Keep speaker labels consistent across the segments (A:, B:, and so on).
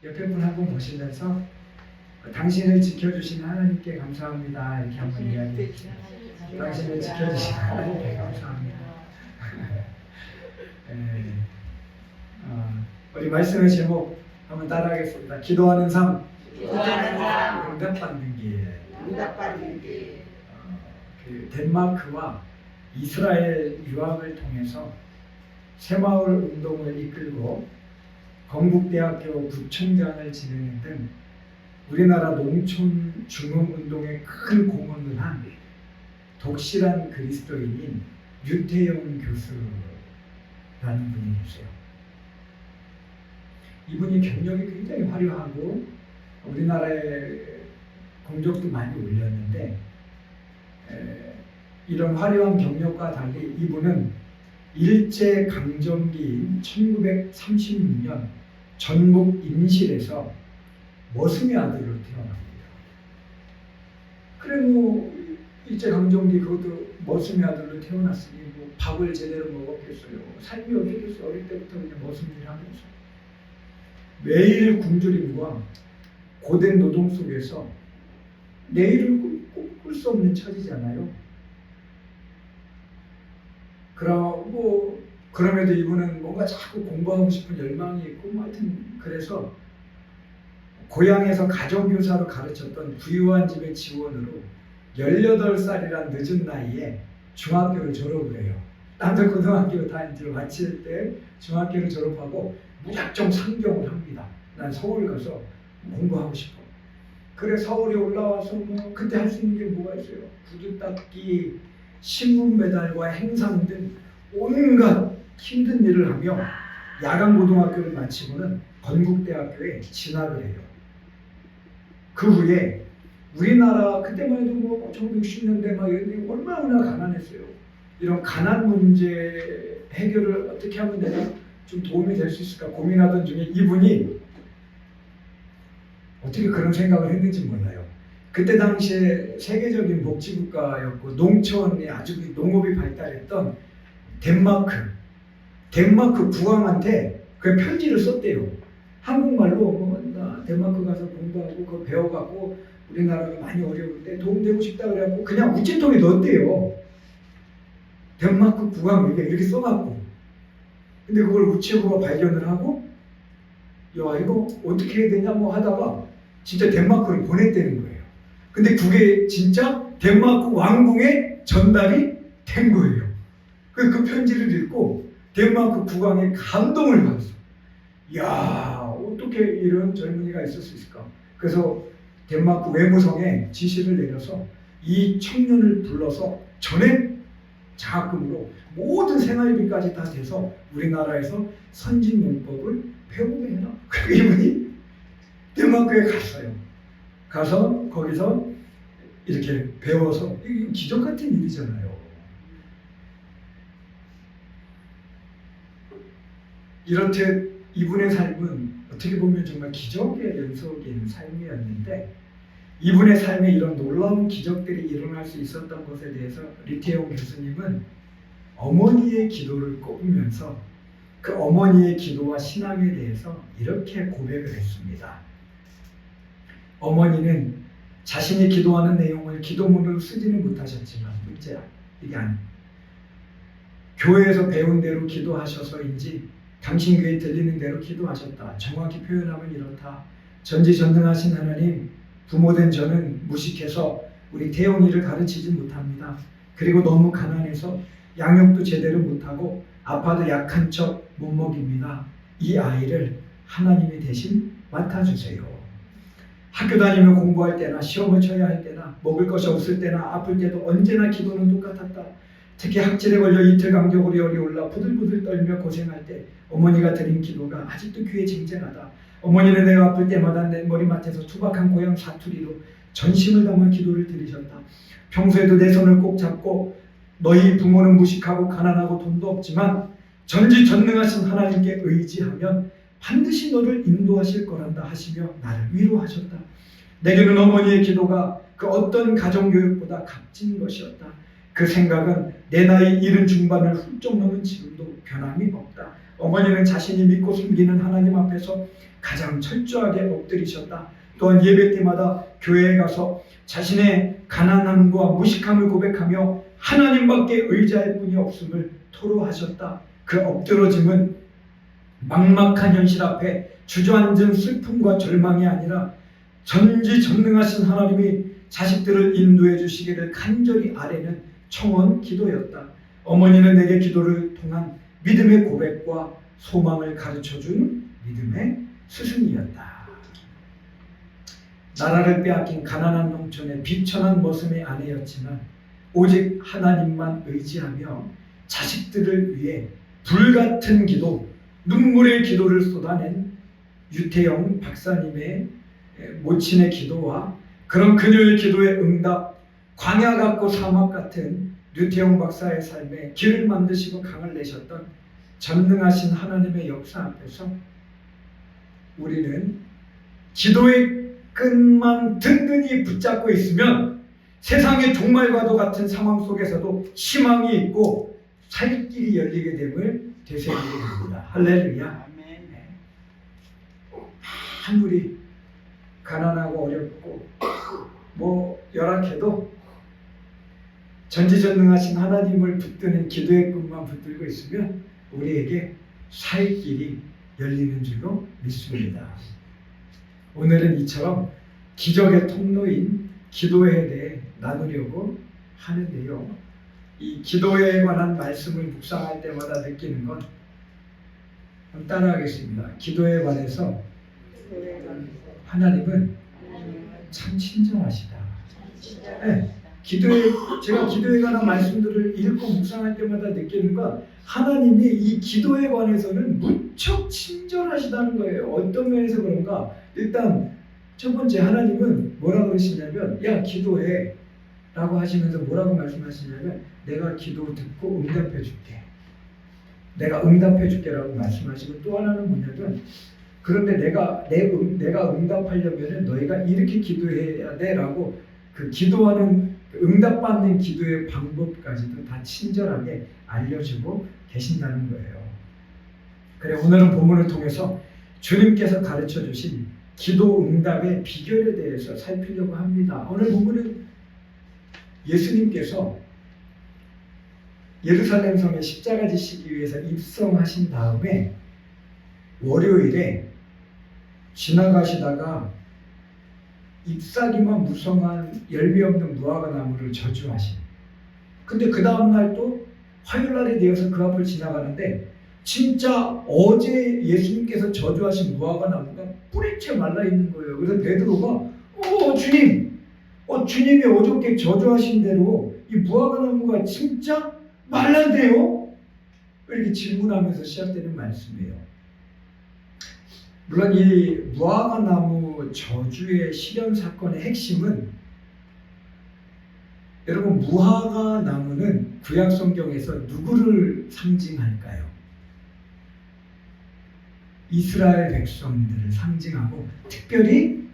A: 옆에 분 한 분 보시면서 당신을 지켜주신 하나님께 감사합니다. 이렇게 한번 이야기해 주세요. 당신을 지켜주신 하나님께 감사합니다. 네. 우리 말씀의 제목 한번 따라하겠습니다. 기도하는 삶, 응답받는 길. 그 덴마크와 이스라엘 유학을 통해서 새마을 운동을 이끌고 건국대학교 부총장을 지내는 등 우리나라 농촌 중흥운동에 큰 공헌을 한 독실한 그리스도인인 유태영 교수라는 분이 계세요. 이분이 경력이 굉장히 화려하고 우리나라에 공적도 많이 올렸는데 이런 화려한 경력과 달리 이분은 일제강점기인 1936년 전북 임실에서 머슴의 아들로 태어납니다. 그래 일제강점기 그것도 머슴의 아들로 태어났으니 밥을 제대로 먹었겠어요. 삶이 어떻겠어요. 어릴 때부터 그냥 머슴 일 하면서 매일 굶주림과 고된 노동 속에서 내일을 꿀 수 없는 처지잖아요. 그럼에도 이분은 뭔가 자꾸 공부하고 싶은 열망이 있고 하여튼 그래서 고향에서 가정교사로 가르쳤던 부유한 집의 지원으로 18살이란 늦은 나이에 중학교를 졸업을 해요. 남들 고등학교 다 이제 마칠 때 중학교를 졸업하고 무작정 상경을 합니다. 난 서울 가서 공부하고 싶어. 그래 서울에 올라와서 그때 할 수 있는 게 뭐가 있어요? 구두 닦기, 신문 배달과 행상 등 온갖 힘든 일을 하며 야간고등학교를 마치고는 건국대학교에 진학을 해요. 그 후에 우리나라 그때만 해도 1960년대 막 이런 데 얼마나 가난했어요. 이런 가난 문제 해결을 어떻게 하면 내가 좀 도움이 될 수 있을까 고민하던 중에 이분이 어떻게 그런 생각을 했는지 몰라요. 그때 당시에 세계적인 복지국가였고 농촌에 아주 농업이 발달했던 덴마크 국왕한테 그 편지를 썼대요. 한국말로 나 덴마크 가서 공부하고 그거 배워갖고 우리나라가 많이 어려울 때 도움되고 싶다 그래갖고 그냥 우체통에 넣었대요. 덴마크 국왕에게 이렇게 써갖고. 근데 그걸 우체부가 발견을 하고 야 이거 어떻게 해야 되냐 하다가 진짜 덴마크를 보냈다는 거예요. 근데 그게 진짜 덴마크 왕궁에 전달이 된 거예요. 그 편지를 읽고 덴마크 국왕의 감동을 받았어. 이야 어떻게 이런 젊은이가 있을 수 있을까. 그래서 덴마크 외무성에 지시를 내려서 이 청년을 불러서 전액 장학금으로 모든 생활비까지 다 돼서 우리나라에서 선진용법을 배우게 해라. 그 이분이 덴마크에 갔어요. 가서 거기서 이렇게 배워서 이게 기적 같은 일이잖아요. 이렇게 이분의 삶은 어떻게 보면 정말 기적의 연속인 삶이었는데 이분의 삶에 이런 놀라운 기적들이 일어날 수 있었던 것에 대해서 류태용 교수님은 어머니의 기도를 꼽으면서 그 어머니의 기도와 신앙에 대해서 이렇게 고백을 했습니다. 어머니는 자신이 기도하는 내용을 기도문으로 쓰지는 못하셨지만 문제야 이게 교회에서 배운 대로 기도하셔서인지 당신 귀에 들리는 대로 기도하셨다. 정확히 표현하면 이렇다. 전지전능하신 하나님, 부모된 저는 무식해서 우리 태용이를 가르치지 못합니다. 그리고 너무 가난해서 양육도 제대로 못하고 아파도 약한 척 못 먹입니다. 이 아이를 하나님이 대신 맡아주세요. 학교 다니며 공부할 때나 시험을 쳐야 할 때나 먹을 것이 없을 때나 아플 때도 언제나 기도는 똑같았다. 특히 학질에 걸려 이틀 간격으로 열이 올라 부들부들 떨며 고생할 때 어머니가 드린 기도가 아직도 귀에 쟁쟁하다. 어머니는 내가 아플 때마다 내 머리맡에서 투박한 고향 사투리로 전심을 담아 기도를 드리셨다. 평소에도 내 손을 꼭 잡고 너희 부모는 무식하고 가난하고 돈도 없지만 전지전능하신 하나님께 의지하면 반드시 너를 인도하실 거란다 하시며 나를 위로하셨다. 내게는 어머니의 기도가 그 어떤 가정교육보다 값진 것이었다. 그 생각은 내 나이 70 중반을 훌쩍 넘은 지금도 변함이 없다. 어머니는 자신이 믿고 섬기는 하나님 앞에서 가장 철저하게 엎드리셨다. 또한 예배 때마다 교회에 가서 자신의 가난함과 무식함을 고백하며 하나님밖에 의지할 분이 없음을 토로하셨다. 그 엎드러짐은 막막한 현실 앞에 주저앉은 슬픔과 절망이 아니라 전지전능하신 하나님이 자식들을 인도해 주시기를 간절히 아뢰는 청원 기도였다. 어머니는 내게 기도를 통한 믿음의 고백과 소망을 가르쳐준 믿음의 스승이었다. 나라를 빼앗긴 가난한 농촌의 비천한 머슴의 아내였지만 오직 하나님만 의지하며 자식들을 위해 불같은 기도, 눈물의 기도를 쏟아낸 유태영 박사님의 모친의 기도와 그런 그녀의 기도의 응답, 광야 같고 사막 같은 유태영 박사의 삶에 길을 만드시고 강을 내셨던 전능하신 하나님의 역사 앞에서 우리는 기도의 끈만 든든히 붙잡고 있으면 세상의 종말과도 같은 상황 속에서도 희망이 있고 살 길이 열리게 됨을 되새기게 됩니다. 할렐루야. 아무리 가난하고 어렵고 열악해도 전지전능하신 하나님을 붙드는 기도의 끈만 붙들고 있으면 우리에게 살 길이 열리는 줄로 믿습니다. 오늘은 이처럼 기적의 통로인 기도에 대해 나누려고 하는데요. 이 기도에 관한 말씀을 묵상할 때마다 느끼는 건 한번 따라하겠습니다. 기도에 관해서 하나님은 참 친절하시다. 네, 제가 기도에 관한 말씀들을 읽고 묵상할 때마다 느끼는 건 하나님이 이 기도에 관해서는 무척 친절하시다는 거예요. 어떤 면에서 그런가? 일단 첫 번째, 하나님은 뭐라 그러시냐면 야 기도해 라고 하시면서 뭐라고 말씀하시냐면 내가 기도 듣고 응답해 줄게, 내가 응답해 줄게 라고 말씀하시고, 또 하나는 뭐냐면 그런데 내가 응답하려면 너희가 이렇게 기도해야 돼 라고 그 기도하는 응답받는 기도의 방법까지도 다 친절하게 알려주고 계신다는 거예요. 그래, 오늘은 본문을 통해서 주님께서 가르쳐 주신 기도 응답의 비결에 대해서 살피려고 합니다. 오늘 본문은 예수님께서 예루살렘 성에 십자가 지시기 위해서 입성하신 다음에 월요일에 지나가시다가 잎사귀만 무성한 열매 없는 무화과 나무를 저주하신. 근데 그 다음날 또 화요일날이 되어서 그 앞을 지나가는데 진짜 어제 예수님께서 저주하신 무화과 나무가 뿌리채 말라 있는 거예요. 그래서 베드로가 주님이 어저께 저주하신 대로 이 무화과 나무가 진짜 말랐대요? 이렇게 질문하면서 시작되는 말씀이에요. 물론 이 무화과 나무 저주의 실현 사건의 핵심은, 여러분 무화과 나무는 구약 성경에서 누구를 상징할까요? 이스라엘 백성들을 상징하고, 특별히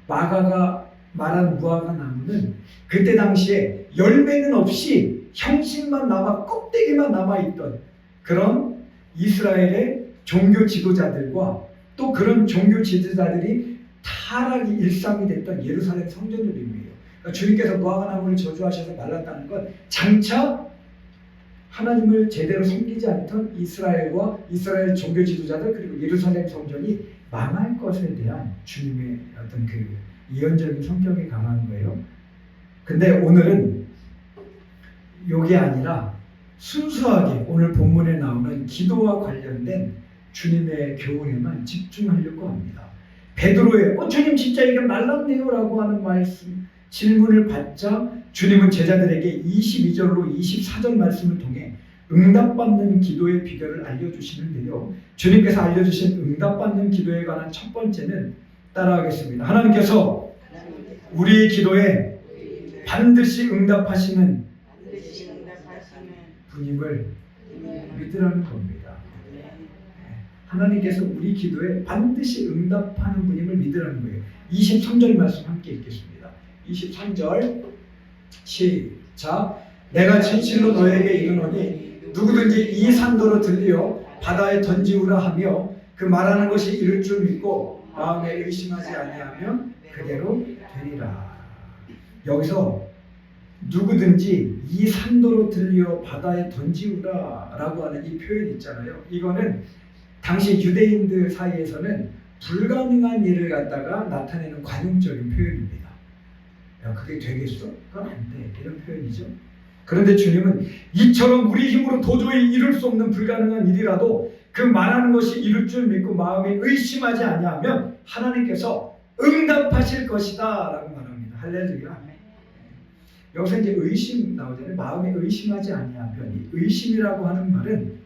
A: 마가가 말한 무화과 나무는 그때 당시에 열매는 없이 형식만 남아 껍데기만 남아있던 그런 이스라엘의 종교 지도자들과 또 그런 종교 지도자들이 타락이 일상이 됐던 예루살렘 성전들이에요. 그러니까 주님께서 무화과 나무를 저주하셔서 말랐다는 건 장차 하나님을 제대로 섬기지 않던 이스라엘과 이스라엘 종교 지도자들 그리고 예루살렘 성전이 망할 것에 대한 주님의 어떤 그 예언적인 성격이 강한 거예요. 근데 오늘은 이게 아니라 순수하게 오늘 본문에 나오는 기도와 관련된 주님의 교훈에만 집중하려고 합니다. 베드로의 주님 진짜 이게 말랐네요 라고 하는 말씀 질문을 받자 주님은 제자들에게 22절로 24절 말씀을 통해 응답받는 기도의 비결을 알려주시는데요. 주님께서 알려주신 응답받는 기도에 관한 첫 번째는 따라하겠습니다. 하나님께서 우리의 기도에 반드시 응답하시는 분임을 믿으라는 겁니다. 하나님께서 우리 기도에 반드시 응답하는 분임을 믿으라는 거예요. 23절 말씀 함께 읽겠습니다. 23절 시작. 내가 진실로 너에게 이르노니 누구든지 이 산도로 들리어 바다에 던지우라 하며 그 말하는 것이 이룰 줄 믿고 마음에 의심하지 아니하면 그대로 되리라. 여기서 누구든지 이 산도로 들려 바다에 던지우라 라고 하는 이 표현 있잖아요. 이거는 당시 유대인들 사이에서는 불가능한 일을 갖다가 나타내는 관용적인 표현입니다. 야, 그게 되겠어? 그건 안 돼. 이런 표현이죠. 그런데 주님은 이처럼 우리 힘으로 도저히 이룰 수 없는 불가능한 일이라도 그 말하는 것이 이룰 줄 믿고 마음에 의심하지 아니하면 하나님께서 응답하실 것이다 라고 말합니다. 할렐루야. 여기서 이제 의심 나오잖아요. 마음에 의심하지 아니하면, 이 의심이라고 하는 말은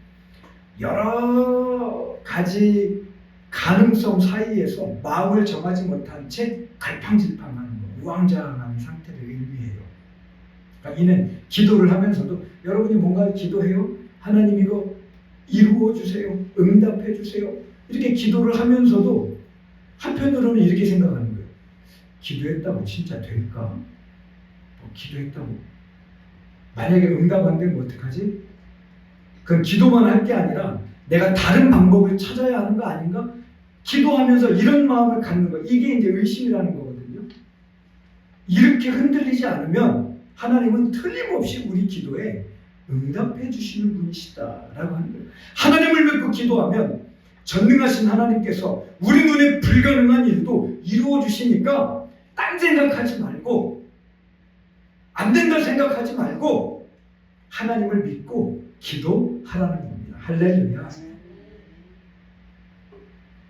A: 여러 가지 가능성 사이에서 마음을 정하지 못한 채 갈팡질팡하는 거, 우왕좌왕하는 상태를 의미해요. 그러니까 이는 기도를 하면서도 여러분이 뭔가 기도해요? 하나님 이거 이루어 주세요. 응답해 주세요. 이렇게 기도를 하면서도 한편으로는 이렇게 생각하는 거예요. 기도했다고 진짜 될까? 기도했다고 만약에 응답 안 되면 어떡하지? 그럼 기도만 할 게 아니라 내가 다른 방법을 찾아야 하는 거 아닌가? 기도하면서 이런 마음을 갖는 거, 이게 이제 의심이라는 거거든요. 이렇게 흔들리지 않으면 하나님은 틀림없이 우리 기도에 응답해 주시는 분이시다라고 하는 거예요. 하나님을 믿고 기도하면 전능하신 하나님께서 우리 눈에 불가능한 일도 이루어 주시니까 딴 생각하지 말고, 안 된다 생각하지 말고 하나님을 믿고 기도하라는 겁니다. 할렐루야.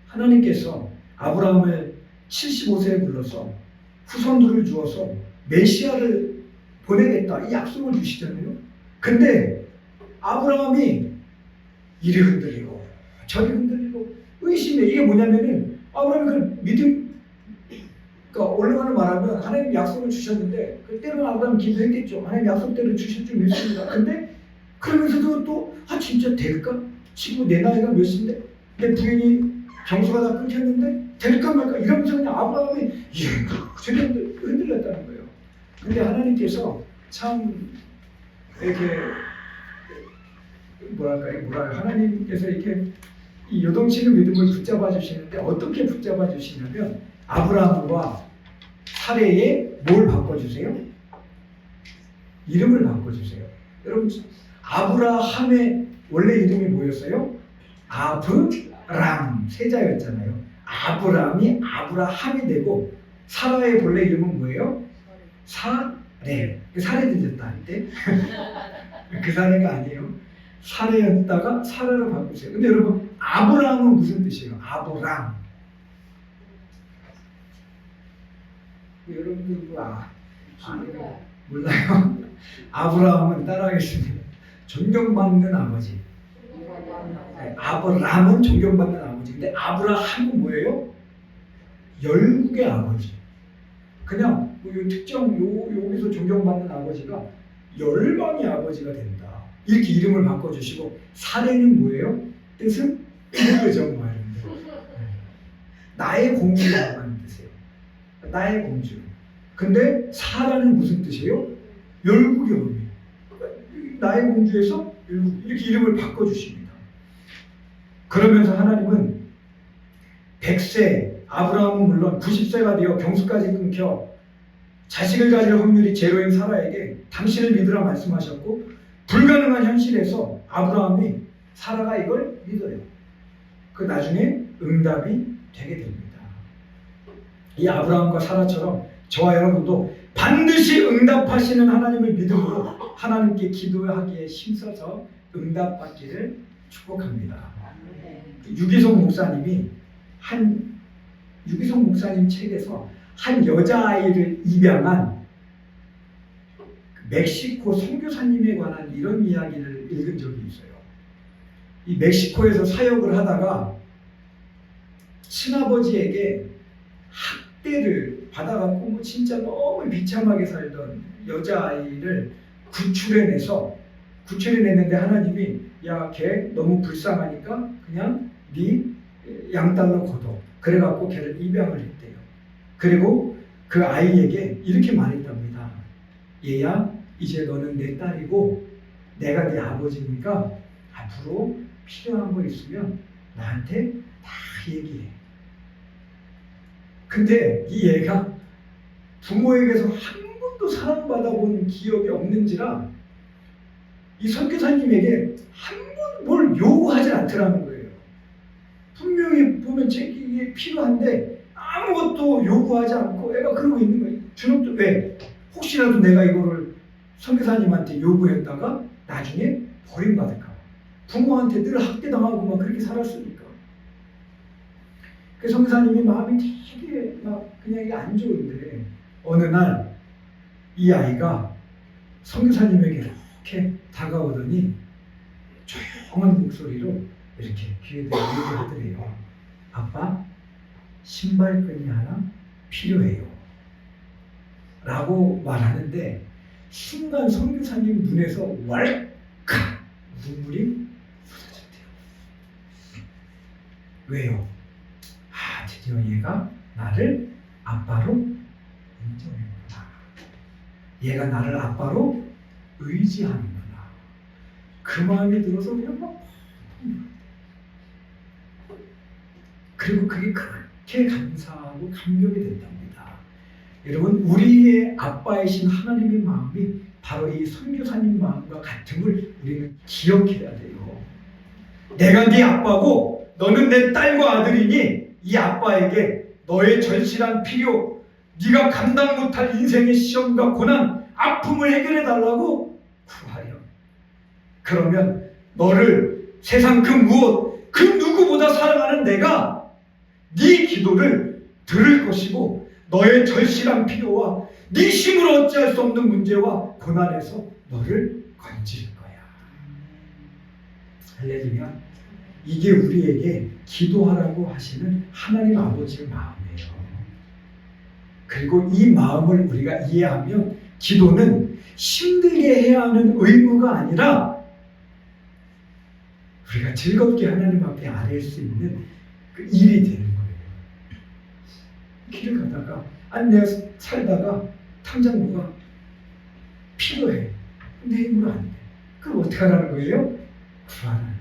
A: 하나님께서 아브라함을 75세에 불러서 후손들을 주어서 메시아를 보내겠다 이 약속을 주시잖아요. 근데 아브라함이 이리 흔들리고 저리 흔들리고 의심해. 이게 뭐냐면은 아브라함이 그 믿음, 그러니까 언론을 말하면 하나님 약속을 주셨는데 그때는 아브라함 기도했겠죠. 하나님 약속대로 주실 줄 믿습니다. 근데 그러면서도 또 진짜 될까? 지금 내 나이가 몇인데 내 부인이 정수가 다 끊겼는데 될까 말까 이러면서 그냥 아브라함이 저리 흔들렸다는 거예요. 근데 하나님께서 참 이렇게 뭐랄까 하나님께서 이렇게 이 요동치는 믿음을 붙잡아 주시는데 어떻게 붙잡아 주시냐면 아브라함과 사레의 뭘 바꿔주세요? 이름을 바꿔주세요. 여러분 아브라함의 원래 이름이 뭐였어요? 아브람, 세자였잖아요. 아브람이 아브라함이 되고 사라의 본래 이름은 뭐예요? 사레. 사레 들렸다 할 때 그 사레가 아니에요. 사레였다가 사라로 바꾸세요. 근데 여러분 아브람은 무슨 뜻이에요? 아브람. 여러분들 몰라요? 아브라함은 따라하겠습니다. 존경받는 아버지. 아브람은 존경받는 아버지. 근데 아브라함은 뭐예요? 열국의 아버지. 그냥 특정 여기서 존경받는 아버지가 열방의 아버지가 된다. 이렇게 이름을 바꿔주시고 사례는 뭐예요? 뜻은 그거죠. 나의 공주라고 하는 뜻이에요. 나의 공주. 근데 사라는 무슨 뜻이에요? 열국의 어미. 나의 공주에서 열국. 이렇게 이름을 바꿔주십니다. 그러면서 하나님은 100세, 아브라함은 물론 90세가 되어 경수까지 끊겨 자식을 가질 확률이 제로인 사라에게 당신을 믿으라 말씀하셨고 불가능한 현실에서 아브라함이 사라가 이걸 믿어요. 그 나중에 응답이 되게 됩니다. 이 아브라함과 사라처럼 저와 여러분도 반드시 응답하시는 하나님을 믿음으로 하나님께 기도하기에 힘써서 응답받기를 축복합니다. 유기성 목사님이 유기성 목사님 책에서 한 여자아이를 입양한 멕시코 선교사님에 관한 이런 이야기를 읽은 적이 있어요. 이 멕시코에서 사역을 하다가 친아버지에게 학대를 받아갖고 뭐 진짜 너무 비참하게 살던 여자아이를 구출해냈는데 하나님이 야, 걔 너무 불쌍하니까 그냥 네 양딸로 걷어. 그래갖고 걔를 입양을 했대요. 그리고 그 아이에게 이렇게 말했답니다. 얘야, 이제 너는 내 딸이고 내가 네 아버지니까 앞으로 필요한 거 있으면 나한테 다 얘기해. 근데 이 애가 부모에게서 한 번도 사랑받아본 기억이 없는지라 이 선교사님에게 한 번 뭘 요구하지 않더라는 거예요. 분명히 보면 이게 필요한데 아무것도 요구하지 않고 애가 그러고 있는 거예요. 주눅도 왜? 혹시라도 내가 이거를 선교사님한테 요구했다가 나중에 버림받을까 봐. 부모한테 늘 학대당하고 막 그렇게 살았으니까. 그 선교사님이 마음이 되게 막 그냥 이게 안 좋은데 어느 날 이 아이가 선교사님에게 이렇게 다가오더니 조용한 목소리로 이렇게 귀에 대고 얘기하더래요. 아빠, 신발끈이 하나 필요해요. 라고 말하는데 순간 선교사님 눈에서 왈칵 눈물이 쏟아졌대요. 왜요? 아, 드디어 얘가 나를 아빠로 인정했구나. 얘가 나를 아빠로 의지하는구나. 그 마음이 들어서 그냥 막 그리고 그게 그렇게 감사하고 감격이 됐답니다. 여러분, 우리의 아빠이신 하나님의 마음이 바로 이 선교사님 마음과 같음을 우리는 기억해야 돼요. 내가 네 아빠고 너는 내 딸과 아들이니 이 아빠에게 너의 절실한 필요, 네가 감당 못할 인생의 시험과 고난, 아픔을 해결해 달라고 구하렴. 그러면 너를 세상 그 무엇, 그 누구보다 사랑하는 내가 네 기도를 들을 것이고 너의 절실한 필요와 네 힘으로 어찌할 수 없는 문제와 고난에서 너를 건질 거야. 할렐루야. 이게 우리에게 기도하라고 하시는 하나님 아버지의 마음이에요. 그리고 이 마음을 우리가 이해하면 기도는 힘들게 해야 하는 의무가 아니라 우리가 즐겁게 하나님 앞에 아뢰일 수 있는 그 일이 되는 거예요. 길을 가다가 내가 살다가 당장 뭐가 필요해. 내 힘으로 안 돼. 그럼 어떻게 하라는 거예요? 구하라는 거예요.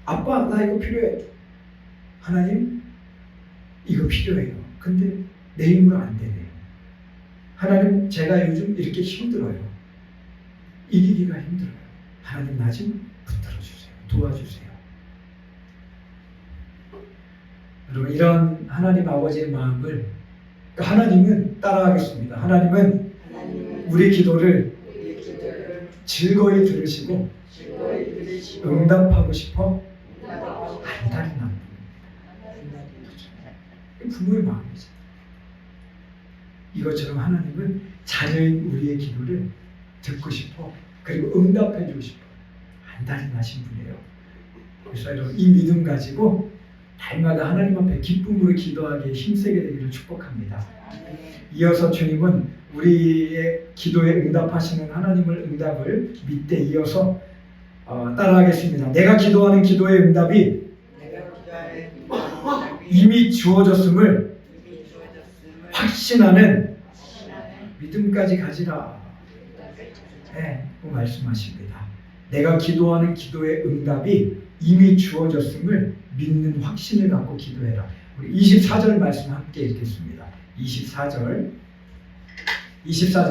A: 아빠, 나 이거 필요해. 하나님, 이거 필요해요. 근데 내 힘으로 안 되네요. 하나님, 제가 요즘 이렇게 힘들어요. 이기기가 힘들어요. 하나님, 나 좀 붙들어주세요. 도와주세요. 여러분, 이런 하나님 아버지의 마음을 하나님은 따라하겠습니다. 하나님은 우리 기도를 즐거이 들으시고 응답하고 싶어 안달이 납니다. 부모의 마음이죠. 이것처럼 하나님은 자녀인 우리의 기도를 듣고 싶어, 그리고 응답해 주고 싶어 안달이 나신 분이에요. 그래서 여러분, 이 믿음 가지고 날마다 하나님 앞에 기쁨으로 기도하기에 힘세게 되기를 축복합니다. 이어서 주님은 우리의 기도에 응답하시는 하나님을 응답을 밑에 이어서 따라하겠습니다. 내가 기도하는 기도의 응답이 이미 주어졌음을 확신하는 믿음까지 가지라. 네, 말씀하십니다. 내가 기도하는 기도의 응답이 이미 주어졌음을 믿는 확신을 갖고 기도해라. 우리 24절 말씀 함께 읽겠습니다. 24절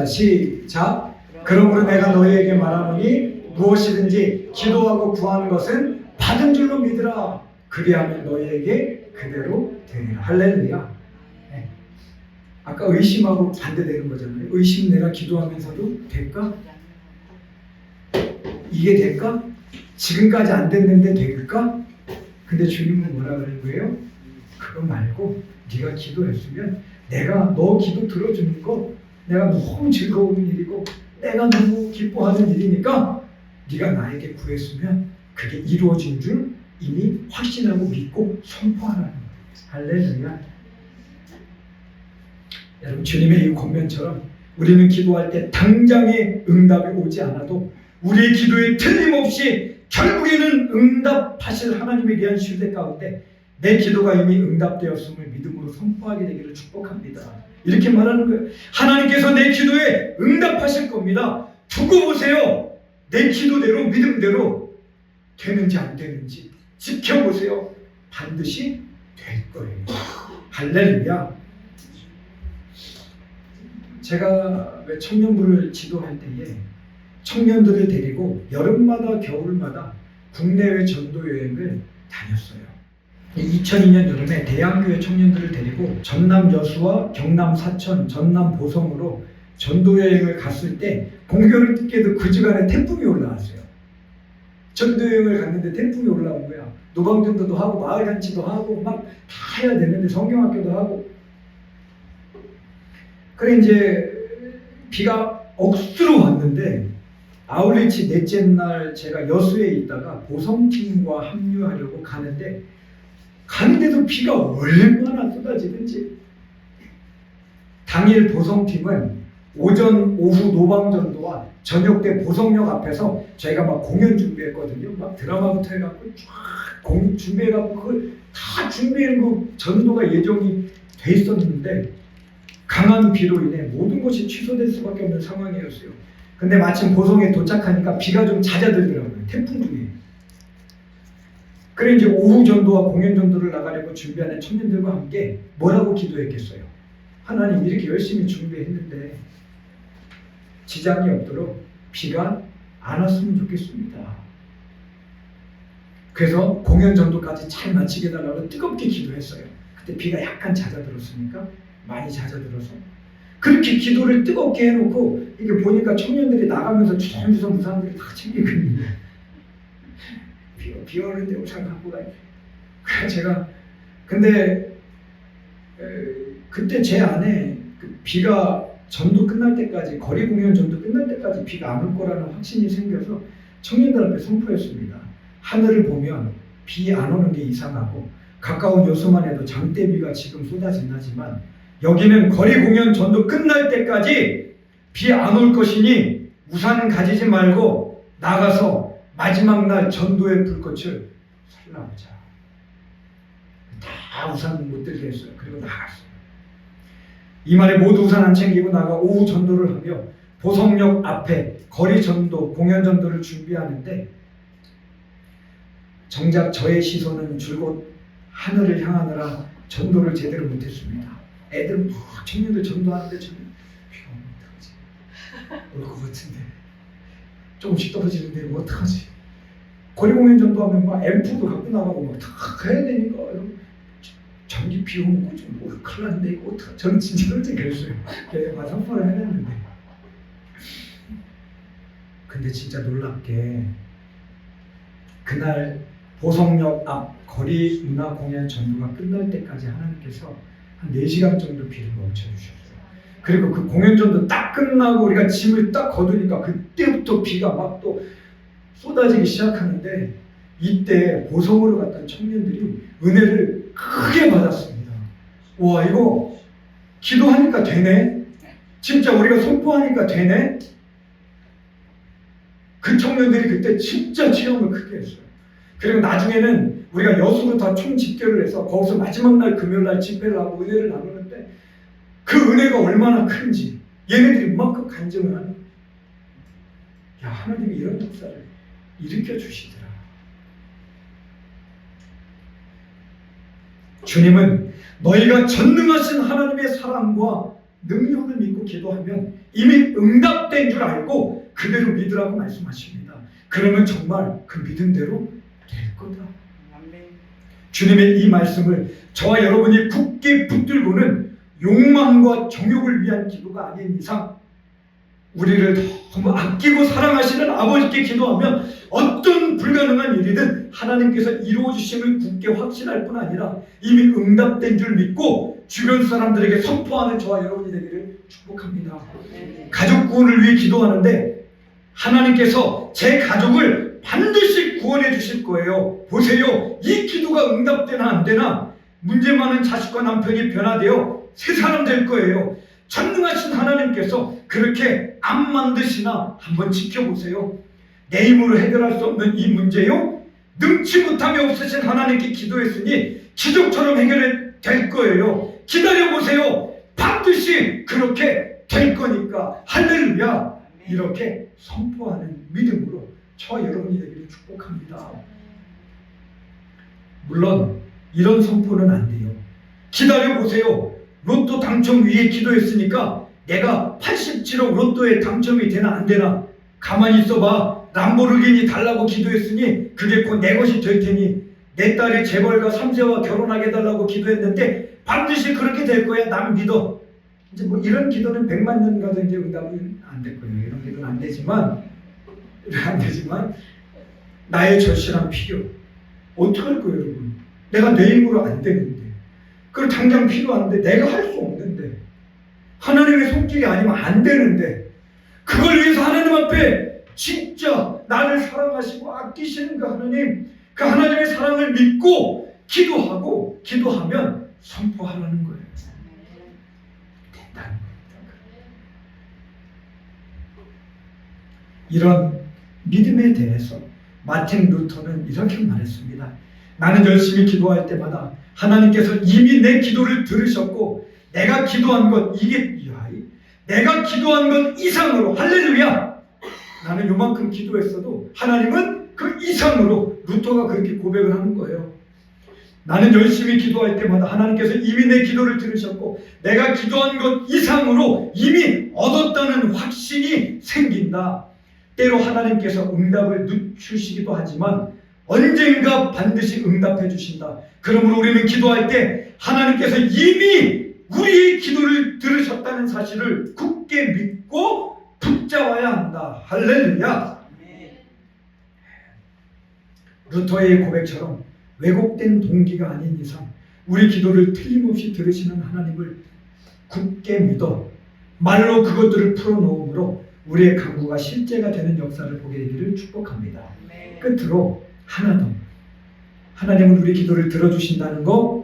A: 시작. 그러므로 내가 너희에게 말하노니 무엇이든지 기도하고 구하는 것은 받은 줄로 믿으라. 그리하면 너희에게 그대로 되리라. 할렐루야. 네. 아까 의심하고 반대되는 거잖아요. 의심 내가 기도하면서도 될까? 이게 될까? 지금까지 안 됐는데 될까? 근데 주님은 뭐라 그러는 거예요? 그거 말고 네가 기도했으면 내가 너 기도 들어주는 거 내가 너무 즐거운 일이고 내가 너무 기뻐하는 일이니까 네가 나에게 구했으면 그게 이루어진 줄 이미 확신하고 믿고 선포하라는 거예요. 할렐루야. 여러분, 주님의 이 권면처럼 우리는 기도할 때 당장의 응답이 오지 않아도 우리의 기도에 틀림없이 결국에는 응답하실 하나님에 대한 신뢰 가운데 내 기도가 이미 응답되었음을 믿음으로 선포하게 되기를 축복합니다. 이렇게 말하는 거예요. 하나님께서 내 기도에 응답하실 겁니다. 두고 보세요. 내 기도대로 믿음대로 되는지 안 되는지 지켜보세요. 반드시 될 거예요. 할렐루야. 제가 왜 청년부를 지도할 때에 청년들을 데리고 여름마다 겨울마다 국내외 전도 여행을 다녔어요. 2002년 여름에 대양교회 청년들을 데리고 전남 여수와 경남 사천, 전남 보성으로 전도 여행을 갔을 때 공교롭게도 그 주간에 태풍이 올라왔어요. 전도 여행을 갔는데 태풍이 올라온 거야. 노방전도도 하고 마을잔치도 하고 막 다 해야 되는데 성경학교도 하고. 그래 이제 비가 억수로 왔는데 아울리치 넷째 날 제가 여수에 있다가 보성팀과 합류하려고 가는데도 비가 얼마나 쏟아지는지. 당일 보성팀은 오전, 오후 노방전도와 저녁 때 보성역 앞에서 저희가 막 공연 준비했거든요. 막 드라마부터 해갖고 쫙 준비해갖고 그걸 다 준비한 그 전도가 예정이 돼 있었는데 강한 비로 인해 모든 것이 취소될 수밖에 없는 상황이었어요. 근데 마침 보성에 도착하니까 비가 좀 잦아들더라고요. 태풍 중에. 그래 이제 오후 전도와 공연 전도를 나가려고 준비하는 청년들과 함께 뭐라고 기도했겠어요? 하나님 이렇게 열심히 준비했는데 지장이 없도록 비가 안 왔으면 좋겠습니다. 그래서 공연 전도까지 잘 마치게 해달라고 뜨겁게 기도했어요. 그때 비가 약간 잦아들었으니까 많이 잦아들어서 그렇게 기도를 뜨겁게 해놓고 이게 보니까 청년들이 나가면서 주섬주섬 무사람들이 다 챙기고 있는데 비 오는데 우산 갖고 가요. 그래서 제가 근데 그때 제 안에 그 비가 전도 끝날 때까지 거리 공연 전도 끝날 때까지 비가 안 올 거라는 확신이 생겨서 청년들 앞에 선포했습니다. 하늘을 보면 비 안 오는 게 이상하고 가까운 여수만 해도 장대비가 지금 쏟아진다지만 여기는 거리 공연 전도 끝날 때까지 비 안 올 것이니 우산은 가지지 말고 나가서 마지막 날 전도의 불꽃을 살라보자. 다 우산 못 들게 했어요. 그리고 나갔어요. 이 말에 모두 우산 안 챙기고 나가 오후 전도를 하며 보성역 앞에 거리 전도, 공연 전도를 준비하는데 정작 저의 시선은 줄곧 하늘을 향하느라 전도를 제대로 못했습니다. 애들 막 청년들 전도하는데 저는 비가 오면 어떡하지? 올 것 같은데 조금씩 떨어지는데 뭐 어떡하지? 거리 공연 전도하면 막 앰프도 갖고 나가고 막 다 해야 되니까 전기 비 오면 좀 큰일 났는데 이거 어떡하지? 저는 진짜 솔직히 그랬어요. 내가 선포를 해냈는데 근데 진짜 놀랍게 그날 보성역 앞 거리 문화 공연 전도가 끝날 때까지 하나님께서 한 4시간 정도 비를 멈춰주셨어요. 그리고 그 공연 전도 딱 끝나고 우리가 짐을 딱 거두니까 그때부터 비가 막 또 쏟아지기 시작하는데 이때 보성으로 갔던 청년들이 은혜를 크게 받았습니다. 와 이거 기도하니까 되네? 진짜 우리가 선포하니까 되네? 그 청년들이 그때 진짜 체험을 크게 했어요. 그리고 나중에는 우리가 여수로 다 총 집결을 해서 거기서 마지막 날 금요일날 집회를 하고 은혜를 나누는데 그 은혜가 얼마나 큰지 얘네들이 이만큼 간증을 하는 야 하나님이 이런 역사를 일으켜 주시더라. 주님은 너희가 전능하신 하나님의 사랑과 능력을 믿고 기도하면 이미 응답된 줄 알고 그대로 믿으라고 말씀하십니다. 그러면 정말 그 믿음대로 될 거다. 주님의 이 말씀을 저와 여러분이 굳게 붙들고는 욕망과 정욕을 위한 기도가 아닌 이상 우리를 너무 아끼고 사랑하시는 아버지께 기도하면 어떤 불가능한 일이든 하나님께서 이루어 주심을 굳게 확신할 뿐 아니라 이미 응답된 줄 믿고 주변 사람들에게 선포하는 저와 여러분이 되기를 축복합니다. 가족 구원을 위해 기도하는데 하나님께서 제 가족을 반드시 구원해 주실 거예요. 보세요. 이 기도가 응답되나 안 되나 문제 많은 자식과 남편이 변화되어 새 사람 될 거예요. 전능하신 하나님께서 그렇게 안 만드시나 한번 지켜보세요. 내 힘으로 해결할 수 없는 이 문제요. 능치 못함이 없으신 하나님께 기도했으니 기적처럼 해결될 거예요. 기다려보세요. 반드시 그렇게 될 거니까 할렐루야. 이렇게 선포하는 믿음으로 저 여러분이 되기를 축복합니다. 물론 이런 선포는 안 돼요. 기다려보세요. 로또 당첨 위에 기도했으니까 내가 87억 로또에 당첨이 되나 안 되나 가만히 있어봐. 람보르기니 달라고 기도했으니 그게 곧 내 것이 될 테니 내 딸이 재벌가 3세와 결혼하게 해달라고 기도했는데 반드시 그렇게 될 거야. 난 믿어. 이제 뭐 이런 기도는 100만 년 가도 이제 응답이 안 될 거예요. 이런 기도는 안 되지만 나의 절실한 필요 어떻게 할 거예요, 여러분? 내가 내 힘으로 안 되는데 그걸 당장 필요한데 내가 할 수 없는데 하나님의 손길이 아니면 안 되는데 그걸 위해서 하나님 앞에 진짜 나를 사랑하시고 아끼시는 그 하나님의 사랑을 믿고 기도하면 선포하라는 거예요. 된다는 겁니다. 이런 믿음에 대해서 마틴 루터는 이렇게 말했습니다. 나는 열심히 기도할 때마다 하나님께서 이미 내 기도를 들으셨고 내가 기도한 것 이상으로 할렐루야! 나는 요만큼 기도했어도 하나님은 그 이상으로 루터가 그렇게 고백을 하는 거예요. 나는 열심히 기도할 때마다 하나님께서 이미 내 기도를 들으셨고 내가 기도한 것 이상으로 이미 얻었다는 확신이 생긴다. 때로 하나님께서 응답을 늦추시기도 하지만 언젠가 반드시 응답해 주신다. 그러므로 우리는 기도할 때 하나님께서 이미 우리의 기도를 들으셨다는 사실을 굳게 믿고 붙잡아야 한다. 할렐루야. 루터의 고백처럼 왜곡된 동기가 아닌 이상 우리 기도를 틀림없이 들으시는 하나님을 굳게 믿어 말로 그것들을 풀어놓음으로 우리의 간구가 실제가 되는 역사를 보게 되기를 축복합니다. 끝으로 하나 더, 하나님은 우리 기도를 들어주신다는 거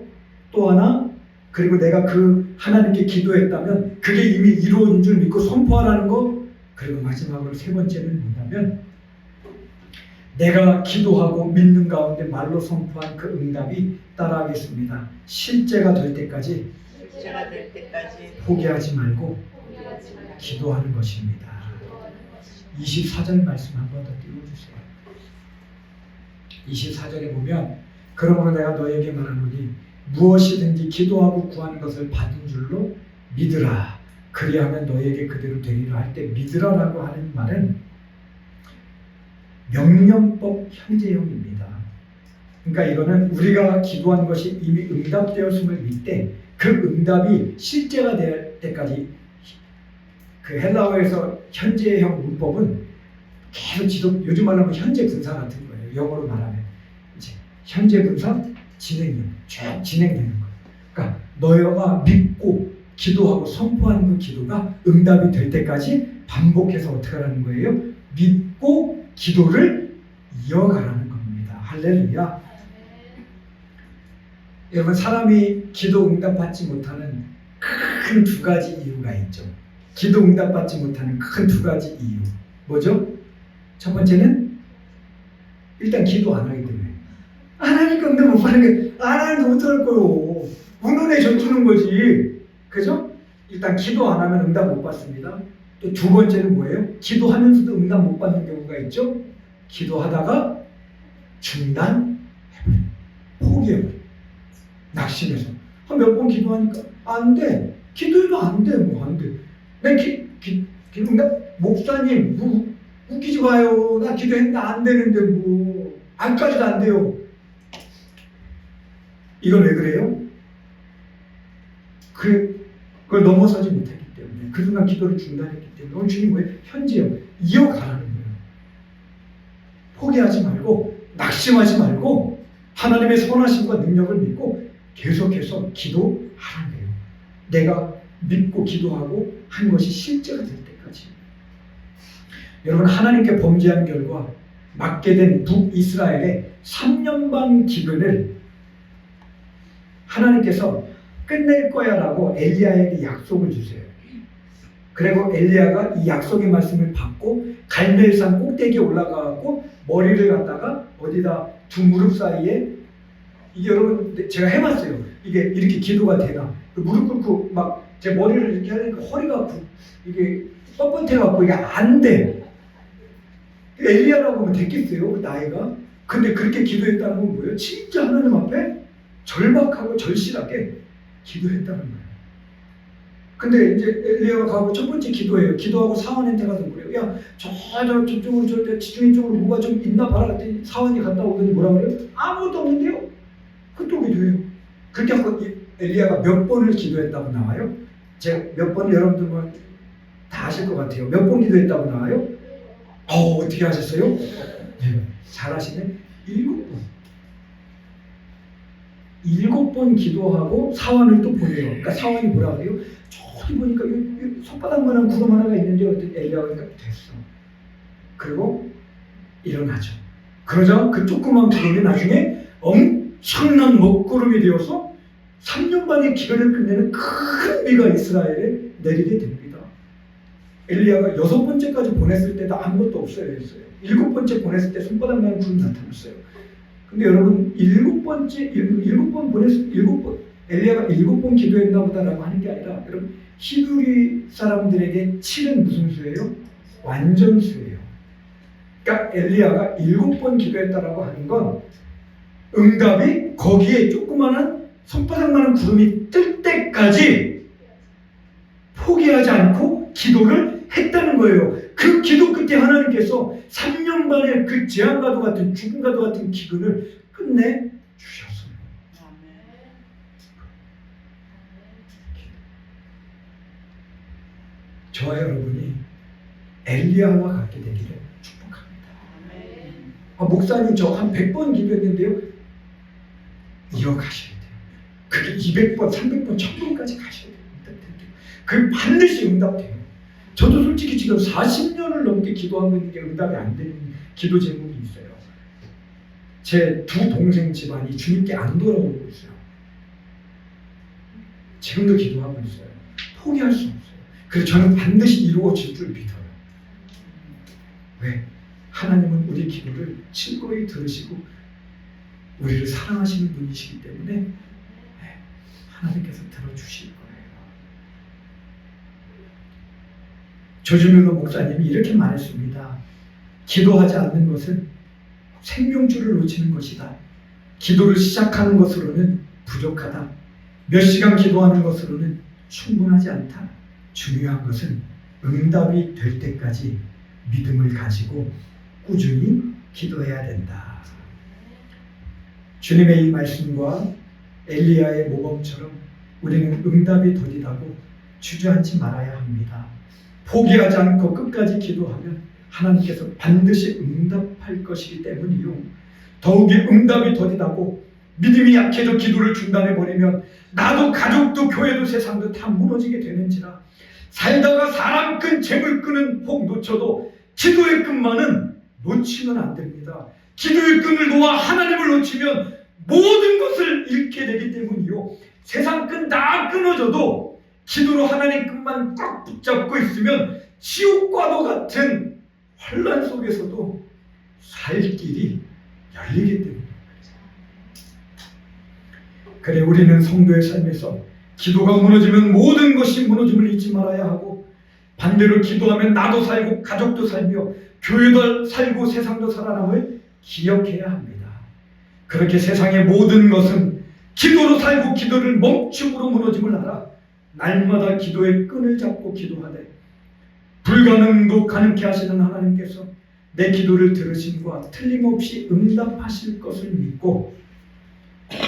A: 또 하나, 그리고 내가 그 하나님께 기도했다면 그게 이미 이루어진 줄 믿고 선포하라는 거, 그리고 마지막으로 세 번째는 뭐냐면 내가 기도하고 믿는 가운데 말로 선포한 그 응답이 따라하겠습니다. 실제가 될 때까지 포기하지 말고 기도하는 것입니다. 24절 말씀 한 번 더 띄워주세요. 24절에 보면 그러므로 내가 너에게 말하노니 무엇이든지 기도하고 구하는 것을 받은 줄로 믿으라. 그리하면 너에게 그대로 되리라 할 때 믿으라라고 하는 말은 명령법 현재형입니다. 그러니까 이거는 우리가 기도한 것이 이미 응답되었음을 믿되 그 응답이 실제가 될 때까지 그 헬라어에서 현재형 문법은 계속 지속, 요즘 말로 하면 현재 분사 같은 거예요. 영어로 말하면 이제 현재 분사 진행형 쭉 진행되는 거예요. 그러니까 너희가 믿고 기도하고 선포하는 그 기도가 응답이 될 때까지 반복해서 어떻게 하라는 거예요? 믿고 기도를 이어가라는 겁니다. 할렐루야. 여러분, 사람이 기도 응답받지 못하는 큰 두 가지 이유가 있죠. 기도 응답받지 못하는 큰 두 가지 이유 뭐죠? 첫 번째는 일단 기도 안 하기 때문에. 안 하니까 응답 못 받는 게, 안 하니까 어떡할 거요. 운운에 젖주는 거지. 그죠? 일단 기도 안 하면 응답 못 받습니다. 또 두 번째는 뭐예요? 기도하면서도 응답 못 받는 경우가 있죠. 기도하다가 중단해버려요. 포기해버려요. 낙심해서. 한 몇 번 기도하니까 안 돼. 기도해도 안 돼. 뭐 안 돼. 내 목사님 웃기지 마요. 나 기도했는데 안 되는데 뭐 안까지도 안 돼요. 이건 왜 그래요? 그걸 넘어서지 못했기 때문에, 그 순간 기도를 중단했기 때문에. 오늘 주님 뭐예요? 현재요. 이어가라는 거예요. 포기하지 말고 낙심하지 말고 하나님의 선하심과 능력을 믿고 계속해서 기도하라는 거예요. 내가 믿고 기도하고 한 것이 실제가 될 때까지. 여러분, 하나님께 범죄한 결과 맡게 된 북이스라엘의 3년 반 기근을 하나님께서 끝낼 거야 라고 엘리야에게 약속을 주세요. 그리고 엘리야가 이 약속의 말씀을 받고 갈멜산 꼭대기에 올라가고 머리를 갖다가 어디다 두 무릎 사이에, 이게 여러분 제가 해봤어요. 이게 이렇게 기도가 되나? 무릎 꿇고 막 제 머리를 이렇게 하니까 허리가 이게 뻣뻣해갖고 이게 안 돼. 엘리야라고 하면 됐겠어요, 그 나이가? 근데 그렇게 기도했다는 건 뭐예요? 진짜 하나님 앞에 절박하고 절실하게 기도했다는 거예요. 근데 이제 엘리야가 가고 첫 번째 기도해요. 기도하고 사원한테 가서 그래요. 야, 저쪽으로 지중해 쪽으로 뭐가 좀 있나 봐라. 그랬더니 사원이 갔다 오더니 뭐라 그래요? 아무것도 없는데요? 그또 기도해요. 그렇게 하고 엘리야가 몇 번을 기도했다고 나와요? 제가 몇 번을 여러분들 다 아실 것 같아요. 몇 번 기도했다고 나와요? 어떻게 하셨어요? 네, 잘하시네. 7번. 7번 기도하고 사원을 또 보내요. 그러니까 사원이 뭐라 그래요? 저기 보니까 손바닥만한 구름 하나가 있는데 어떤 엘리야가 됐어. 그리고 일어나죠. 그러자 그 조그만 구름이 나중에 엄청난 먹구름이 되어서 3년 반의 기근을 끝내는 큰 비가 이스라엘에 내리게 됩니다. 엘리야가 6번째까지 보냈을 때도 아무것도 없어요 했어요. 7번째 보냈을 때 손바닥만한 구름이 나타났어요. 근데 여러분 7번 엘리야가 7번 기도했나 보다라고 하는 게 아니라 여러분 히브리 사람들에게 7은 무슨 수예요? 완전수예요. 그러니까 엘리야가 7번 기도했다라고 하는 건 응답이 거기에 조그마한 손바닥만한 구름이 뜰 때까지 포기하지 않고 기도를 했다는 거예요. 그 기도 끝에 하나님께서 3년 반의 그 재앙과도 같은 죽음과도 같은 기근을 끝내 주셨어요. 저와 여러분이 엘리야와 같게 되기를 축복합니다. 목사님 저 한 100번 기도했는데요. 이어가셔야 돼요. 그게 200번, 300번, 1000번까지 가셔야 돼요. 그 반드시 응답돼요. 저도 솔직히 지금 40년을 넘게 기도하고 있는 게 응답이 안 되는 기도 제목이 있어요. 제 두 동생 집안이 주님께 안 돌아오고 있어요. 지금도 기도하고 있어요. 포기할 수 없어요. 그래서 저는 반드시 이루어질 줄 믿어요. 왜? 하나님은 우리 기도를 즐거이 들으시고 우리를 사랑하시는 분이시기 때문에 하나님께서 들어주실 거예요. 조지밀러 목사님이 이렇게 말했습니다. 기도하지 않는 것은 생명줄을 놓치는 것이다. 기도를 시작하는 것으로는 부족하다. 몇 시간 기도하는 것으로는 충분하지 않다. 중요한 것은 응답이 될 때까지 믿음을 가지고 꾸준히 기도해야 된다. 주님의 이 말씀과 엘리야의 모범처럼 우리는 응답이 더디다고 주저앉지 말아야 합니다. 포기하지 않고 끝까지 기도하면 하나님께서 반드시 응답할 것이기 때문이요. 더욱이 응답이 더디다고 믿음이 약해져 기도를 중단해버리면 나도 가족도 교회도 세상도 다 무너지게 되는지라. 살다가 사람 끈 재물 끈은 혹 놓쳐도 기도의 끈만은 놓치면 안 됩니다. 기도의 끈을 놓아 하나님을 놓치면 모든 것을 잃게 되기 때문이요. 세상 끈 다 끊어져도 기도로 하나님 끈만 꽉 붙잡고 있으면 지옥과도 같은 혼란 속에서도 살 길이 열리기 때문입니다. 그래 우리는 성도의 삶에서 기도가 무너지면 모든 것이 무너짐을 잊지 말아야 하고 반대로 기도하면 나도 살고 가족도 살며 교회도 살고 세상도 살아남을 기억해야 합니다. 그렇게 세상의 모든 것은 기도로 살고 기도를 멈춤으로 무너짐을 알아 날마다 기도의 끈을 잡고 기도하되 불가능도 가능케 하시는 하나님께서 내 기도를 들으심과 틀림없이 응답하실 것을 믿고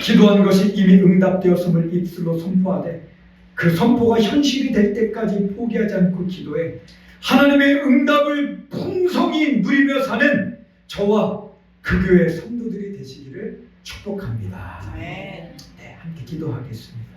A: 기도한 것이 이미 응답되었음을 입술로 선포하되 그 선포가 현실이 될 때까지 포기하지 않고 기도해 하나님의 응답을 풍성히 누리며 사는 저와 그 교회 성도들이 되시기를 축복합니다. 네, 함께 기도하겠습니다.